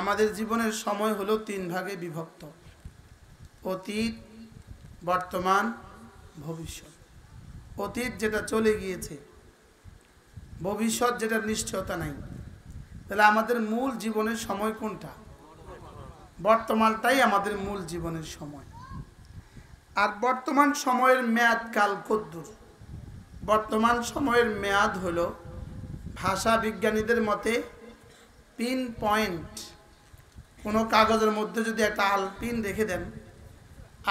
আমাদের জীবনের সময় হলো তিন ভাগে বিভক্ত: অতীত, বর্তমান, ভবিষ্যৎ। অতীত যেটা চলে গিয়েছে, ভবিষ্যৎ যেটা নিশ্চয়তা নাই। তাহলে আমাদের মূল জীবনের সময় কোনটা? বর্তমানটাই আমাদের মূল জীবনের সময়। আর বর্তমান সময়ের মেয়াদ কাল কদ্দুর? বর্তমান সময়ের মেয়াদ হলো ভাষা বিজ্ঞানীদের মতে পিন পয়েন্ট। কোনো কাগজের মধ্যে যদি একটা আলপিন রেখে দেন,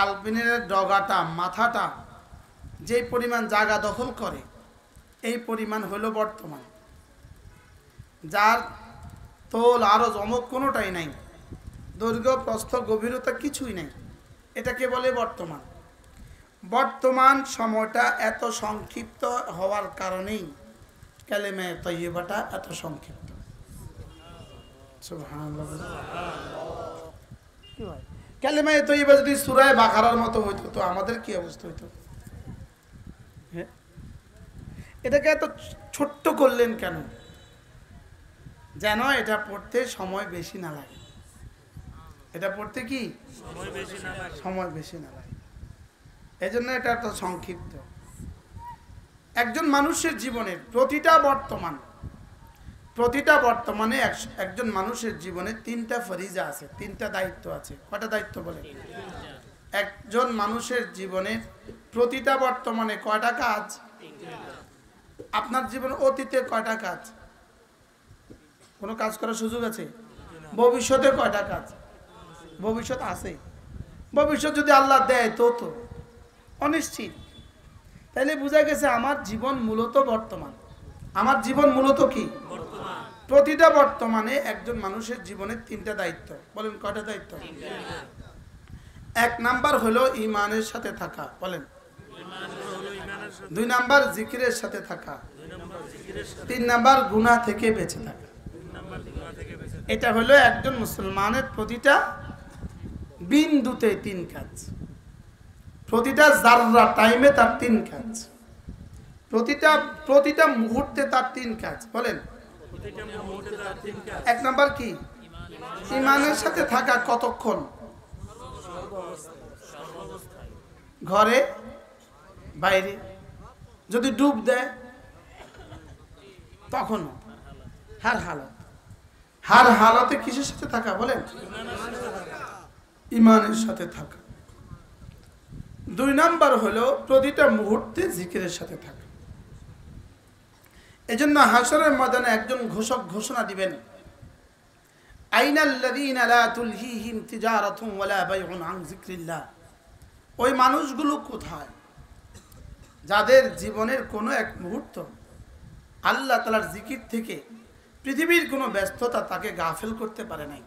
আলপিনের ডগাটা, মাথাটা যে পরিমাণ জায়গা দখল করে, এই পরিমাণ হলো বর্তমান। যার তোল আরো অমক কোনোটাই নাই, দৈর্ঘ্য প্রস্থ গভীরতা কিছুই নাই, এটাকে বলে বর্তমান। বর্তমান সময়টা এত সংক্ষিপ্ত হওয়ার কারণেই কালেমে তয়্যিবাটা এত সংক্ষিপ্ত। সুবহানাল্লাহ। কালেমে তয়্যিবা যদি সূরা বাকারার মতো হইতো তো আমাদের কি অবস্থা হইতো? এটাকে এত ছোট্ট করলেন কেন? যেন এটা পড়তে সময় বেশি না লাগে। এটা পড়তে কি সময় বেশি না লাগে, এই জন্য এটা এত সংক্ষিপ্ত। একজন মানুষের জীবনের প্রতিটা বর্তমানে একজন মানুষের জীবনে তিনটা ফরিজা আছে, তিনটা দায়িত্ব আছে। কয়টা দায়িত্ব বলে? একজন মানুষের জীবনের প্রতিটা বর্তমানে কয়টা কাজ? আপনার জীবনে অতীতে কয়টা কাজ? কোনো কাজ করার সুযোগ আছে? ভবিষ্যতে কয়টা কাজ? ভবিষ্যৎ আছে। ভবিষ্যৎ যদি আল্লাহ দেয় তো অনিশ্চিত। তাইলে বোঝা গেছে আমার জীবন মূলত বর্তমান। আমার জীবন মূলত কি? প্রতিটা বর্তমানে একজন মানুষের জীবনের তিনটা দায়িত্ব। বলেন কয়টা দায়িত্ব? এক নাম্বার হলো ঈমানের সাথে থাকা। বলেন। দুই নাম্বার জিকিরের সাথে থাকা। তিন নাম্বার গুনাহ থেকে বেঁচে থাকা। এটা হলো একজন মুসলমানের প্রতিটা বিন্দুতে তিন কাজ, প্রতিটা জাররা টাইমে তার তিন কাজ, প্রতিটা মুহূর্তে তার তিন কাজ। বলেন। এক নাম্বার কি? ঈমানের সাথে থাকা। কতক্ষণ? ঘরে বাইরে। যদি ডুব দেয় তখন হার হালতে কিসের সাথে থাকা? বলেন। ঈমানের সাথে থাকা। দুই নাম্বার হলো প্রতিটা মুহূর্তে জিকিরের সাথে থাকা। এজন্য হাশরের ময়দানে একজন ঘোষক ঘোষণা দিবেন, আইনাল্লাযীনা লা তুলহিহিম তিজারাতুন ওয়ালা বাইউন আন যিকরিল্লাহ। ওই মানুষগুলো কোথায় যাদের জীবনের কোনো এক মুহূর্ত আল্লাহ তাআলার জিকির থেকে পৃথিবীর কোনো ব্যস্ততা তাকে গাফেল করতে পারে নাই।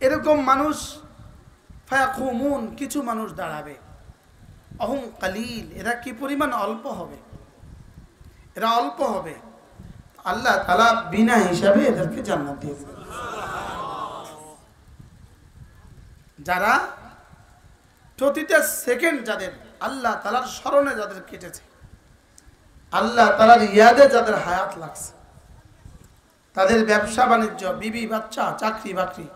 এরকম মানুষ ফায়াকুমুন, কিছু মানুষ দাঁড়াবে, অহুম কালিল, এরা কি পরিমাণ অল্প হবে, এরা অল্প হবে। আল্লাহ তাআলা বিনা হিসাবে এদেরকে জান্নাত দিয়ে দেবেন। যারা প্রতিটা সেকেন্ড যাদের আল্লাহ তাআলার স্মরণে যাদের কেটেছে, আল্লাহ তাআলার ইয়াদে যাদের হায়াত লাগছে, তাদের ব্যবসা বাণিজ্য, বিবি বাচ্চা, চাকরি বাকরি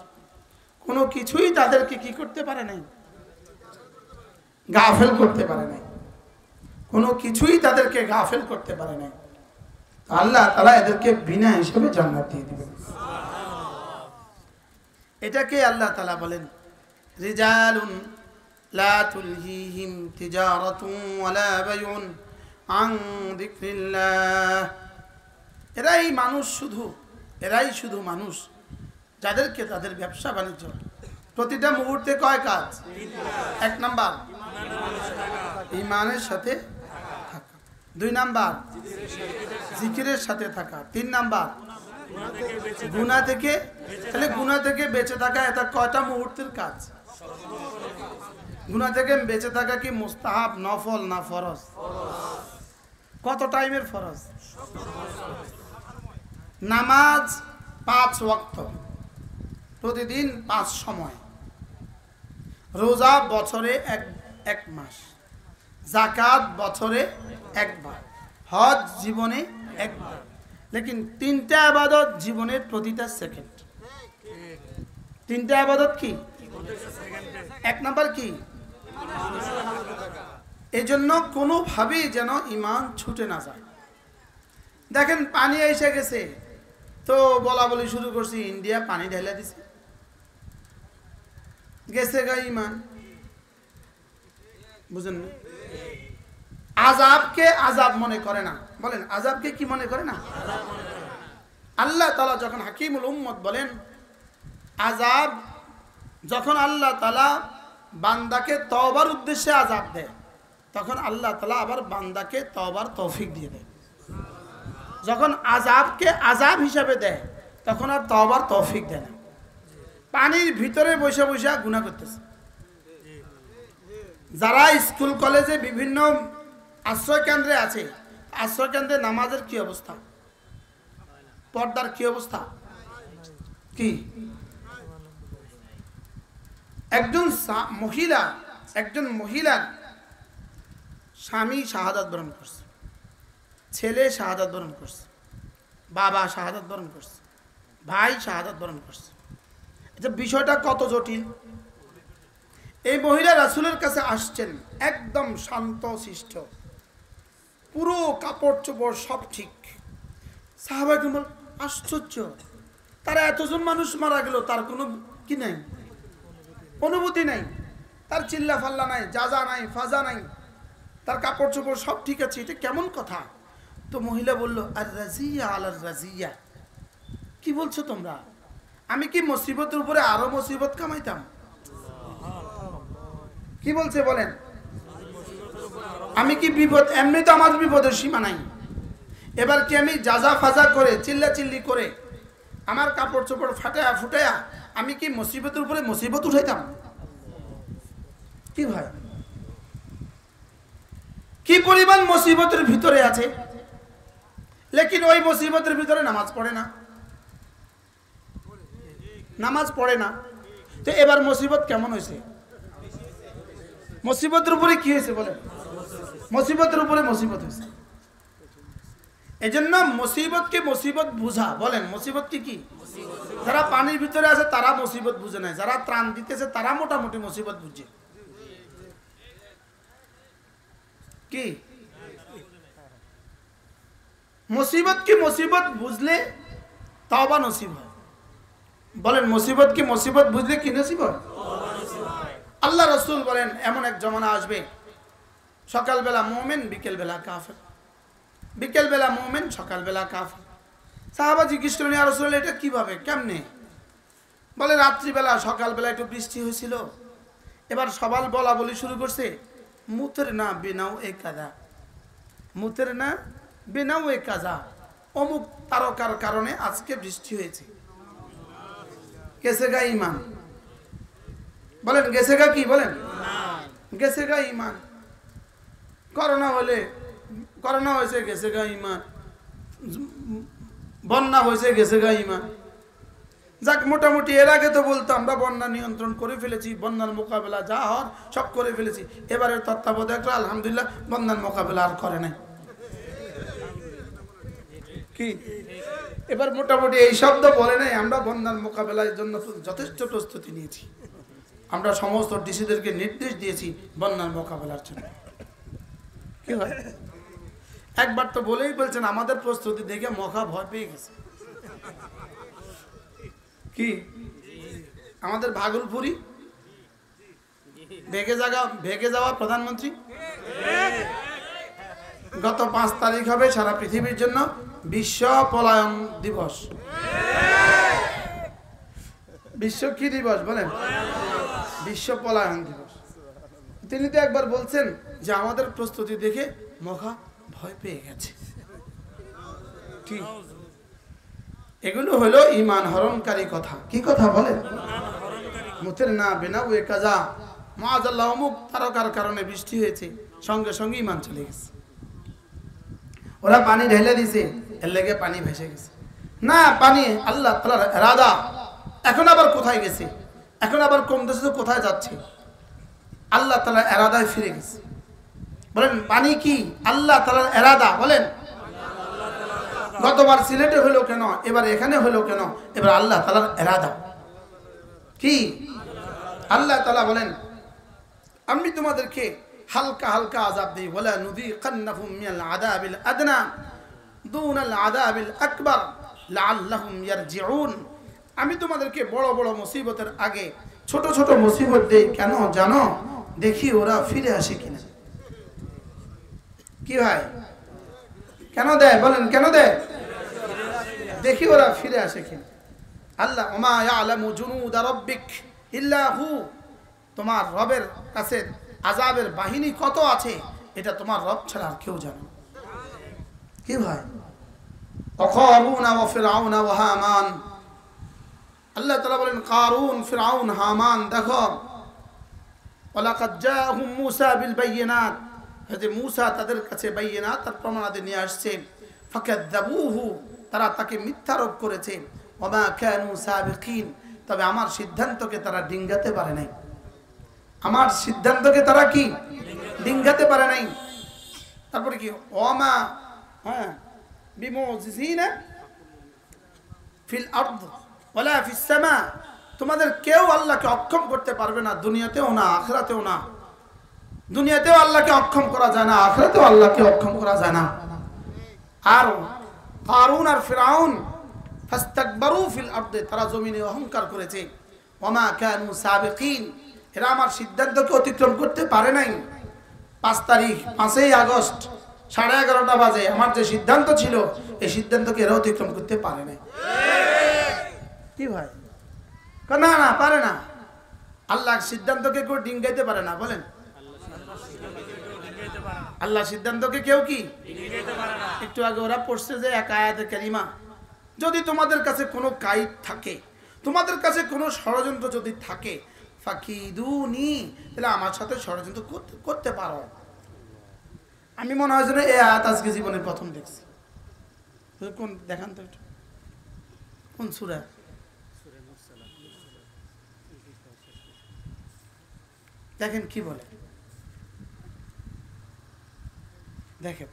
কোনো কিছুই তাদেরকে কি করতে পারে নাই? গাফেল করতে পারে নাই। কোনো কিছুই তাদেরকে গাফেল করতে পারে নাই। আল্লাহ তাআলা এদেরকে বিনা হিসাবে জান্নাত দিয়ে দিবেন। এটাকে আল্লাহ তাআলা বলেন রিজালুন লা তুলহিহিম তিজারাতুন ওয়ালা বাইউন আন যিকরিল্লাহ। এরাই শুধু মানুষ যাদেরকে তাদের ব্যবসা বাণিজ্য প্রতিটা মুহূর্তে কয় কাজ? এক নাম্বার ঈমানের সাথে থাকা, দুই নাম্বার জিকিরের সাথে থাকা, তিন নাম্বার গুনাহ থেকে। তাহলে গুনাহ থেকে বেঁচে থাকা এটা কয়টা মুহূর্তের কাজ? গুনাহ থেকে বেঁচে থাকা কি মুস্তাহাব, নফল না ফরজ? কত টাইমের ফরজ? নামাজ 5 ওয়াক্ত, প্রতিদিন 5 সময়। রোজা বছরে এক মাস। যাকাত বছরে একবার। হজ জীবনে একবার। লেকিন তিনটা ইবাদত জীবনের প্রতিটা সেকেন্ড। তিনটা ইবাদত কি? এক নাম্বার কি? এই জন্য কোনোভাবেই যেন ইমান ছুটে না যায়। দেখেন পানি এসে গেছে তো বলা বলি শুরু করছি, ইন্ডিয়া পানি ঢেলে দিছে, গেছে গা ইমান। বুঝেন না? আযাবকে আযাব মনে করে না। বলেন আযাবকে কি মনে করে না? আল্লাহ তাআলা যখন হাকিমুল উম্মত বলেন আযাব, যখন আল্লাহ তাআলা বান্দাকে তওবার উদ্দেশ্যে আযাব দেয় তখন আল্লাহ তাআলা আবার বান্দাকে তওবার তৌফিক দিয়ে দেয়। যখন আযাবকে আযাব হিসাবে দেয় তখন আর তওবার তৌফিক দেয় না। পানির ভিতরে বসে বসে গুনাহ করতেছে। যারা স্কুল কলেজে বিভিন্ন আশ্রয় কেন্দ্রে আছে, আশ্রয় কেন্দ্রে নামাজের কি অবস্থা, পর্দার কি অবস্থা? কি একজন মহিলার স্বামী শাহাদাত বরণ করছে, ছেলে শাহাদাত বরণ করছে, বাবা শাহাদাত বরণ করছে, ভাই শাহাদাত বরণ করছে। এটা বিষয়টা কত জটিল। এই মহিলা রাসূলের কাছে আসছেন একদম শান্ত শিষ্ট, পুরো কাপড় চোপড় সব ঠিক। সাহাবায়ে কেরাম আশ্চর্য, তারা এতজন মানুষ মারা গেল, তার কোনো কি নাই, অনুভূতি নাই, তার চিল্লা ফাল্লা নাই, জাজা নাই, ফাজা নাই, তার কাপড় চোপড় সব ঠিক আছে, এটা কেমন কথা? তো মহিলা বলল আর রাজিয়া আলার রাজিয়া, কি বলছো তোমরা? আমি কি মুসিবতের উপরে আরো মুসিবত কামাইতাম? কি বলছে বলেন? আমি কি বিপদ, এমনি তো আমার বিপদের সীমা নাই, এবার কি আমি জাজা ফাজা করে চিল্লা চিল্লি করে আমার কাপড় চোপড় ফাটায়া ফুটায়া আমি কি মুসিবতের উপরে মুসিবত উঠাইতাম? কি ভাই, কি পরিমাণ মুসিবতের ভিতরে আছে, লেকিন ওই মুসিবতের ভিতরে নামাজ পড়ে না, নামাজ পড়ে না। তো এবার মুসিবত কেমন হয়েছে? মুসিবতের উপরে কি হয়েছে বলেন? মুসিবতের উপরে মুসিবত হয়েছে। এজন্য মুসিবতকে মুসিবত বুঝা। বলেন মুসিবত কি? যারা পানির ভিতরে আছে তারা মুসিবত বুঝে নাই, যারা ত্রাণ দিতেছে তারা মোটামুটি মুসিবত বুঝে। কি মুসিবত কি মুসিবত বুঝলে তওবা নসিব হয়। বলেন মুসিবত কি মুসিবত বুঝলে কি নসিব হয়? আল্লাহ রাসূল বলেন এমন এক জমানা আসবে, সকালবেলা মুমিন, বিকেলবেলা কাফের, বিকেলবেলা মুমিন, সকালবেলা কাফের। সাহাবা জিজ্ঞেস করলেন ইয়া রাসূলুল্লাহ এটা কিভাবে, কেমনে? বলে রাত্রিবেলা সকালবেলা একটু বৃষ্টি হয়েছিল, এবার সবাই বলা বলি শুরু করছে, মুতের না বিনাও এ কাজা, মুতের না বিনাও এ কাজা, অমুক তারকার কারণে আজকে বৃষ্টি হয়েছে। গেছে গা ইমান। বলেন গেছে গা কি? বলেন গেছে গা ইমান। করোনা হলে করোনা হয়েছে গেছে গা ইমান, বন্যা হয়েছে গেছে গা ইমান। যাক মোটামুটি এর আগে তো বলতো আমরা বন্যা নিয়ন্ত্রণ করে ফেলেছি, বন্যার মোকাবেলা যা হওয়ার সব করে ফেলেছি, এবারের তত্ত্বাবধায়করা আলহামদুলিল্লাহ বন্যার মোকাবেলা আর করে নাই। কি এবার মোটামুটি এই শব্দ বলে নাই, আমরা বন্যার মোকাবেলার জন্য যথেষ্ট প্রস্তুতি নিয়েছি, আমরা সমস্ত ডিসিদেরকে নির্দেশ দিয়েছি বন্যার মোকাবেলার জন্য। কি হয় একবার তো বলেই বলছেন আমাদের প্রস্তুতি দেখে মখা ভয় পেয়ে গেছে। কি আমাদের ভাগলপুরি ভেগে যাওয়া প্রধানমন্ত্রী গত 5 তারিখ হবে সারা পৃথিবীর জন্য বিশ্ব পলায়ন দিবস। বিশ্ব কি দিবস বলেন? বিশ্ব পলায়ন দিবস। তিনি তো একবার বলছেন যে আমাদের প্রস্তুতি দেখে মখা ভয় পেয়ে গেছে। ঠিক এগুলো হলো ঈমান হরণকারী কথা। কি কথা বলেন? মুতের না বিনাউ এ কাজা, মাআযাল্লাহ অমুক তারকার কারণে বৃষ্টি হয়েছে, সঙ্গে সঙ্গে ঈমান চলে গেছে। ওরা পানি ঢেলে দিছে, এর লেগে পানি ভেসে গেছে না, পানি আল্লাহ তাআলার ইরাদা। এখন আবার কোথায় গেছে? এখন আবার কোন দেশে কোথায় যাচ্ছে? আল্লাহ তাআলার ইরাদায় ফিরে গেছে। বলেন পানি কি? আল্লাহ তাআলার ইরাদা। বলেন গতবার সিলেটে হলো কেন, এবার এখানে হলো কেন? এবার আল্লাহ তাআলার ইরাদা কি? আল্লাহ তাআলা বলেন আমি তোমাদেরকে হালকা হালকা আযাব দেই, ওয়ালা নুযীকান্নাহুম মিনাল আযাবিল আদনা দুনাল আযাবিল আকবার লাআল্লাহুম ইয়ারজিউন। আমি তোমাদেরকে বড় বড় মুসিবতের আগে ছোট ছোট মুসিবত দেই, কেন জানো? দেখি ওরা ফিরে আসে কিনা। কি হয়? কেন দেয় বলেন? কেন দেয়? দেখি ওরা ফিরে আসে কিনা। আল্লাহ ওমা ইয়ালামু জুনুদা রাব্বিক ইল্লা হু, তোমার রবের কাছে আযাবের বাহিনী কত আছে এটা তোমার রব ছাড়া আর কেউ জানে না। কি ভাই? অকারুন ওয়া ফিরআউন ওয়া হামান, আল্লাহ তাআলা বলেন কারুন, ফিরআউন, হামান, দেখো ওয়ালাকাদ জাআহুম মূসা বিল বাইয়িনাত, যে মূসা তাদের কাছে বাইয়িনাত আর প্রমাণাদি নিয়ে আসছে। ফাকাযযাবুহু, তারা তাকে মিথ্যারোপ করেছে। ওমা কানু সাবিকিন, তবে আমার সিদ্ধান্তকে তারা ডিঙ্গাতে পারে নাই। আমার সিদ্ধান্তকে তারা কি ডিঙ্গাতে পারে নাই। তারপরে কি? ওমা বিমুজিজিনা ফিল আরদ ওয়ালা ফিস সামা, তোমাদের কেউ আল্লাহকে অক্ষম করতে পারবে না, দুনিয়াতেও না আখিরাতেও না। দুনিয়াতেও আল্লাহকে অক্ষম করা যায় না, আখিরাতেও আল্লাহকে অক্ষম করা যায় না। আর কারুন আর ফিরআউন ফাস্তাকবারু ফিল আরদ, তারা জমিনে অহংকার করেছে। ওমা কানু সাবিকিন, এরা আমার সিদ্ধান্তকে অতিক্রম করতে পারে নাই। 5 তারিখ 5ই আগস্ট 11:30 বাজে আমার যে সিদ্ধান্ত ছিল এই সিদ্ধান্তকে এরা অতিক্রম করতে পারে নাই। কি ভাই? না না পারে না। আল্লাহর সিদ্ধান্তকে কেউ ডিঙ্গাইতে পারে না। বলেন আল্লাহ সিদ্ধান্তকে কেউ কি ডিঙ্গাইতে পারে না। একটু আগে ওরা পড়ছে যে এক আয়াতে কারিমা, যদি তোমাদের কাছে কোনো কাইদ থাকে, তোমাদের কাছে কোনো ষড়যন্ত্র যদি থাকে, ফাকিদুনি, তাহলে আমার সাথে ষড়যন্ত্র করতে পারো। আমি মনে হয় যেন এই আয়াত আজকে জীবনের প্রথম দেখছি। কোন দেখান তো একটু, কোন সূরা? দেখেন কি বলে, দেখেন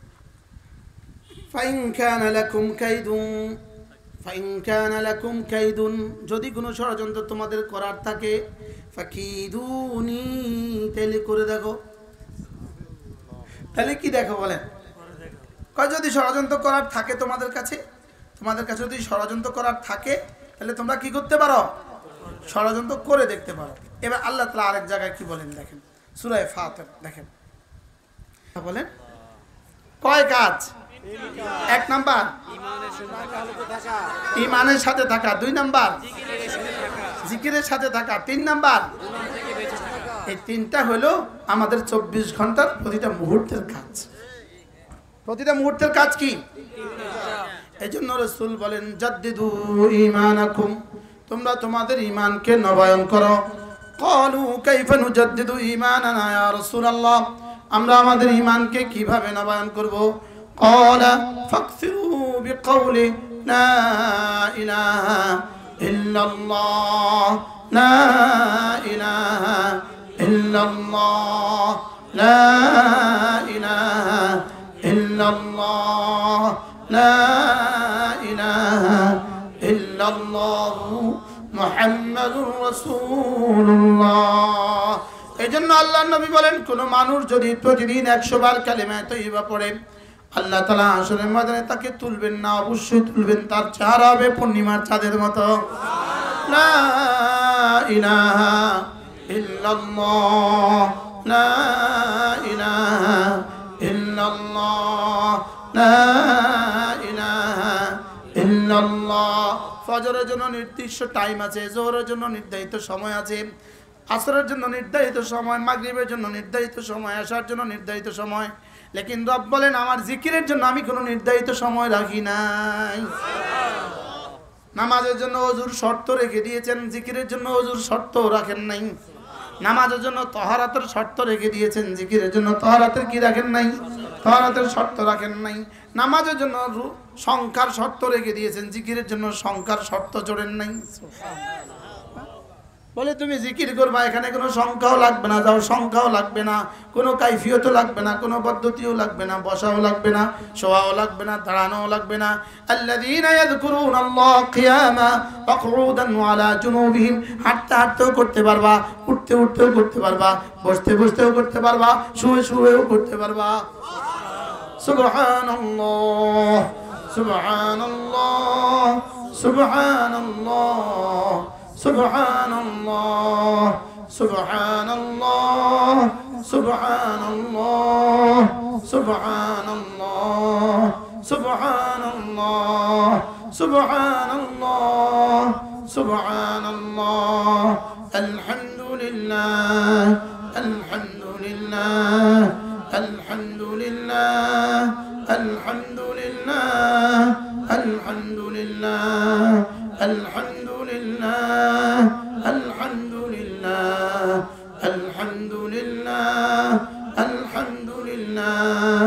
ফাইন কানা লাকুম কাইদুন, ফাইন কানা লাকুম কাইদুন, যদি কোনো ষড়যন্ত্র তোমাদের করার থাকে, ফাকিদুনি, তাহলে করে দেখো। তাহলে কি দেখো বলেন? কয় যদি ষড়যন্ত্র করার থাকে তোমাদের কাছে যদি ষড়যন্ত্র করার থাকে, তাহলে তোমরা কি করতে পারো? ষড়যন্ত্র করে দেখতে পারো। এবার আল্লাহ তাআলা আরেক জায়গায় কি বলেন দেখেন, সূরা ফাতির দেখেন, বলেন কয় কাজ? 1 নাম্বার ঈমানের সাথে থাকা, 2 নাম্বার জিকিরের সাথে থাকা, 3 নাম্বার এই 3টা হলো আমাদের 24 ঘন্টার প্রতিটা মুহূর্তের কাজ। প্রতিটা মুহূর্তের কাজ কি? এইজন্য রাসূল বলেন জাদ্দিদু ঈমানাকুম, তোমরা তোমাদের ঈমানকে নবায়ন করো। ক্বালু কাইফা নুজাদ্দিদু ঈমানানা ইয়া রাসূলুল্লাহ, আমরা আমাদের ঈমানকে কিভাবে নবায়ন করব? ক্বালা ফাকসিরু বিকাউলি লা ইলাহা ইল্লাল্লাহ, লা ইলাহা ইল্লাল্লাহ, লা ইলাহা ইল্লাল্লাহ, লা ইলাহা ইল্লাল্লাহ মুহাম্মাদুর রাসূলুল্লাহ। এজন্য আল্লাহর নবী বলেন, কোন মানুষ যদি প্রতিদিন 100 বার কালিমা তয়্যিবা পড়ে, আল্লাহ তাআলা হাশরের ময়দানে তাকে তুলবেন না, অবশ্যই তুলবেন, তার চেহারা হবে পূর্ণিমার চাঁদের মতো। লা ইলাহা ইল্লাল্লাহ, লা ইলাহা ইল্লাল্লাহ, লা ইলাহা ইল্লাল্লাহ। ফজরের জন্য নির্দিষ্ট টাইম আছে, যোহরের জন্য নির্ধারিত সময় আছে, আসরের জন্য নির্ধারিত সময়, মাগরিবের জন্য নির্ধারিত সময়, আশার জন্য নির্ধারিত সময়। লেকিন রব বলেন আমার জিকিরের জন্য আমি কোনো নির্ধারিত সময় রাখি নাই। নামাজের জন্য ওযুর শর্ত রেখে দিয়েছেন, জিকিরের জন্য ওযুর শর্ত রাখেন নাই। নামাজের জন্য তাহারাতের শর্ত রেখে দিয়েছেন, জিকিরের জন্য তাহারাতের কি রাখেন নাই? তাহারাতের শর্ত রাখেন নাই। নামাজের জন্য সংখ্যার শর্ত রেখে দিয়েছেন, জিকিরের জন্য সংখ্যার শর্ত জোড়েন নাই। বলে তুমি জিকির করবা, এখানে কোনো সংখ্যাও লাগবে না, যাও সংখ্যাও লাগবে না, কোনো কাইফিয়তও লাগবে না, কোনো পদ্ধতিও লাগবে না, বসাও লাগবে না, শোয়াও লাগবে না, দাঁড়ানোও লাগবে না। আল্লাযীনা ইয়াযকুরুনাল্লাহ কিয়ামা ওয়া কুউদান ওয়া আলা জুনুবিহিম, হাঁটতে হাঁটতেও করতে পারবা, উঠতে উঠতেও করতে পারবা, বসতে বসতেও করতে পারবা, শুয়ে শুয়েও করতে পারবা। সুবহানাল্লাহ সুবহানাল্লাহ সুবহানাল্লাহ সুবহানাল্লাহ সুবহানাল্লাহ সুবহানাল্লাহ সুবহানাল্লাহ সুবহানাল্লাহ সুবহানাল্লাহ সুবহানাল্লাহ আলহামদুলিল্লাহ আলহামদুলিল্লাহ আলহামদুলিল্লাহ আলহামদুলিল্লাহ আলহামদুলিল্লাহ আলহামদুলিল্লাহ আলহামদুলিল্লাহ আলহামদুলিল্লাহ আলহামদুলিল্লাহ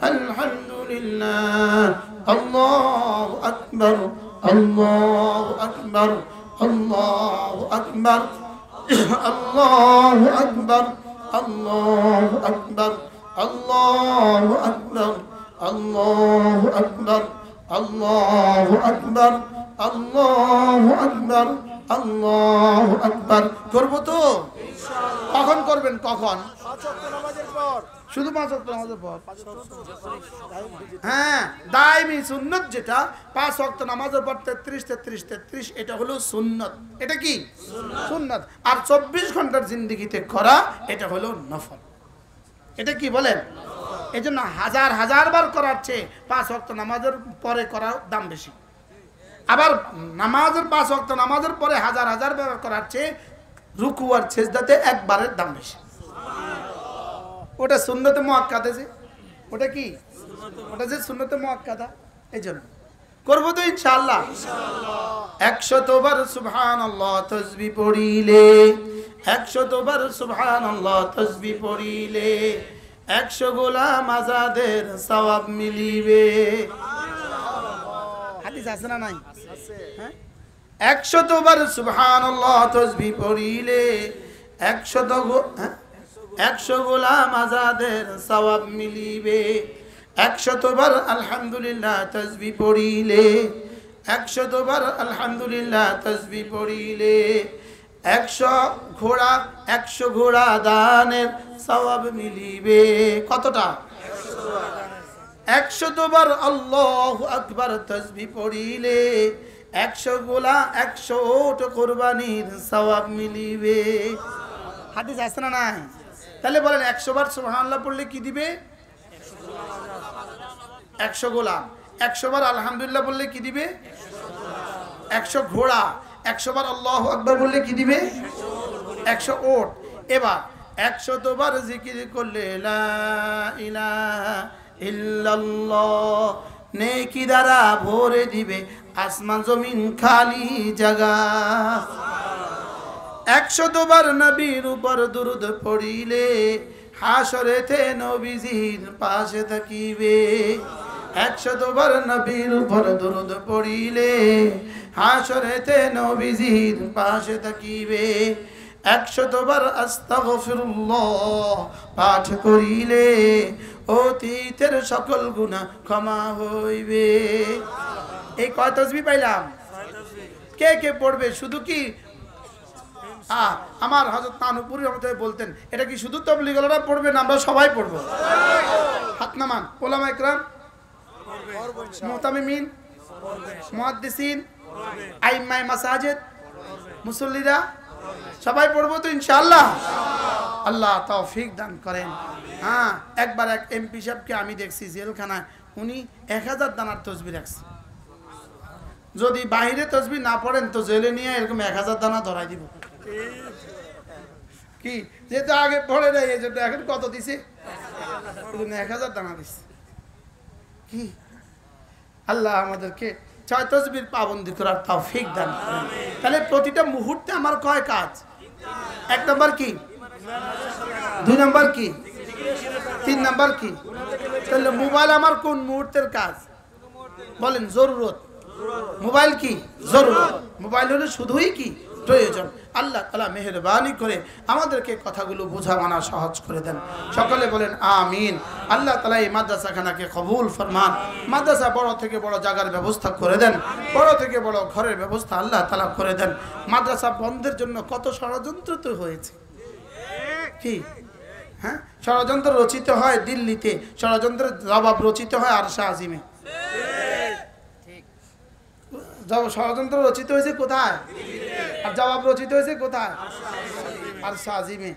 আলহামদুলিল্লাহ আল্লাহু আকবার আল্লাহু আকবার আল্লাহু আকবার আল্লাহু আকবার আল্লাহু আকবার আল্লাহু আকবার আল্লাহু আকবার আল্লাহু আকবার আল্লাহু আকবার আল্লাহু আকবার। করবো তো ইনশাআল্লাহ। কখন করবেন? কখন? 5 ওয়াক্ত নামাজের পর। শুধু 5 ওয়াক্ত নামাজের পর? হ্যাঁ, দায়মি সুন্নাত যেটা 5 ওয়াক্ত নামাজের পর 33 33 33, এটা হলো সুন্নাত। এটা কি সুন্নাত? আর 24 ঘন্টার জিন্দেগিতে করা এটা হলো নফল। এটা কি বলেন? এই জন্য হাজার হাজার বার করার চেয়ে 5 ওয়াক্ত নামাজের পরে করার দাম বেশি। আবার নামাজের 5 ওয়াক্ত নামাজের পরে হাজার হাজার বার করার চেয়ে রুকু আর সিজদাতে একবারের দাম বেশি। ওটা সুন্নতে মুআক্কাদা, যে ওটা কি ওটা যে সুন্নতে মুআক্কাদা। এই জন্য করবো তো ইনশাআল্লাহ। 100 বার সুবহানাল্লাহ তাসবিহ পড়িলে, 100 বার সুবহানাল্লাহ তাসবিহ পড়িলে 100 গোলাম আজাদের সওয়াব মিলিবে। হাদিস আছে না নাই? আছে। হ্যাঁ, 100 বার সুবহানাল্লাহ তাসবিহ পড়িলে 100 গোলাম আজাদের সওয়াব মিলিবে। 100 বার আলহামদুলিল্লাহ তাসবিহ পড়িলে, 100 বার আলহামদুলিল্লাহ তাসবিহ পড়িলে 100 ঘোড়া দানের সওয়াব মিলিবে। কতটা? 100 বার আল্লাহু আকবার তাসবিহ পড়িলে 100 ওট কুরবানির সওয়াব মিলিবে। হাদিস আছে না নাই? তাহলে বলেন 100 বার সুবহানাল্লাহ পড়লে কি দিবে? 100 গোলাম। 100 বার আলহামদুলিল্লাহ বললে কি দিবে? 100 ঘোড়া। 100 বার আল্লাহু আকবার বললে কি দিবে? 100 ওট। এবার 100 বার জিকির করলে লা ইলাহা ইল্লাল্লাহ, নেকি দ্বারা ভরে দিবে আসমান জমিন খালি জায়গা। 100 বার নবীর উপর দুরূদ পড়িলে হাসরেতে নবীজির পাশে থাকিবে। 100 বার নবীর উপর দুরূদ পড়িলে হাসরেতে নবীজির পাশে থাকিবে। 100 বার আস্তাগফিরুল্লাহ পাঠ করিলে অতীতের সকল গুনাহ ক্ষমা হইবে। এই কয় তাসবিহ পাইলাম? কে কে পড়বে? শুধু কি আমার হযরত নানুপুরি রহমাতুল্লাহ বলতেন, এটা কি শুধু তাবলীগীরা পড়বে না আমরা সবাই পড়ব? হাত নামান। উলামা ইকরাম পড়বে, মুতামিমিন, মুহাদ্দিসিন, আইম্মায়ে মাসাজিদ, মুসল্লিরা সবাই পড়বো তো ইনশাআল্লাহ। আল্লাহ তৌফিক দান করেন। হ্যাঁ, একবার এক এমপি সাহেবকে আমি দেখছি জেলখানায়, উনি 1000 দানার তসবিহ রাখছে। যদি বাইরে তসবিহ না পড়েন তো জেলে নিয়ে এরকম 1000 দানা ধরাই দিব। কি যেহেতু আগে পড়ে নাই এই জন্য এখন কত দিছে? 1000 দানা দিছে। কি আল্লাহ আমাদেরকে ছয় তসবির পাবন্দি করার তৌফিক দান করেন। তাহলে প্রতিটা মুহূর্তে আমার কয় কাজ? 1 নম্বর কি? 2 নম্বর কি? 3 নম্বর কি? তাহলে মোবাইল আমার কোন মুহূর্তের কাজ? বলেন জরুরত। মোবাইল কি? জরুরত। মোবাইল হলো শুধুই কি? প্রয়োজন। আল্লাহ তাআলা মেহেরবানি করে আমাদেরকে কথাগুলো বোঝা মানা সহজ করে দেন। সকলে বলেন আমিন। আল্লাহ তাআলা এই মাদ্রাসাখানাকে কবুল ফরমান। মাদ্রাসা বড় থেকে বড় জায়গার ব্যবস্থা করে দেন, বড় থেকে বড় ঘরের ব্যবস্থা আল্লাহ তাআলা করে দেন। মাদ্রাসা বন্ধের জন্য কত ষড়যন্ত্র তো হয়েছে, কি হ্যাঁ, ষড়যন্ত্র রচিত হয় দিল্লিতে, ষড়যন্ত্রের জবাব রচিত হয় আরশে আজিমে। ষড়যন্ত্র রচিত হয়েছে কোথায়, আর জবাব রচিত হয়েছে কোথায়, আরশে আজিমে।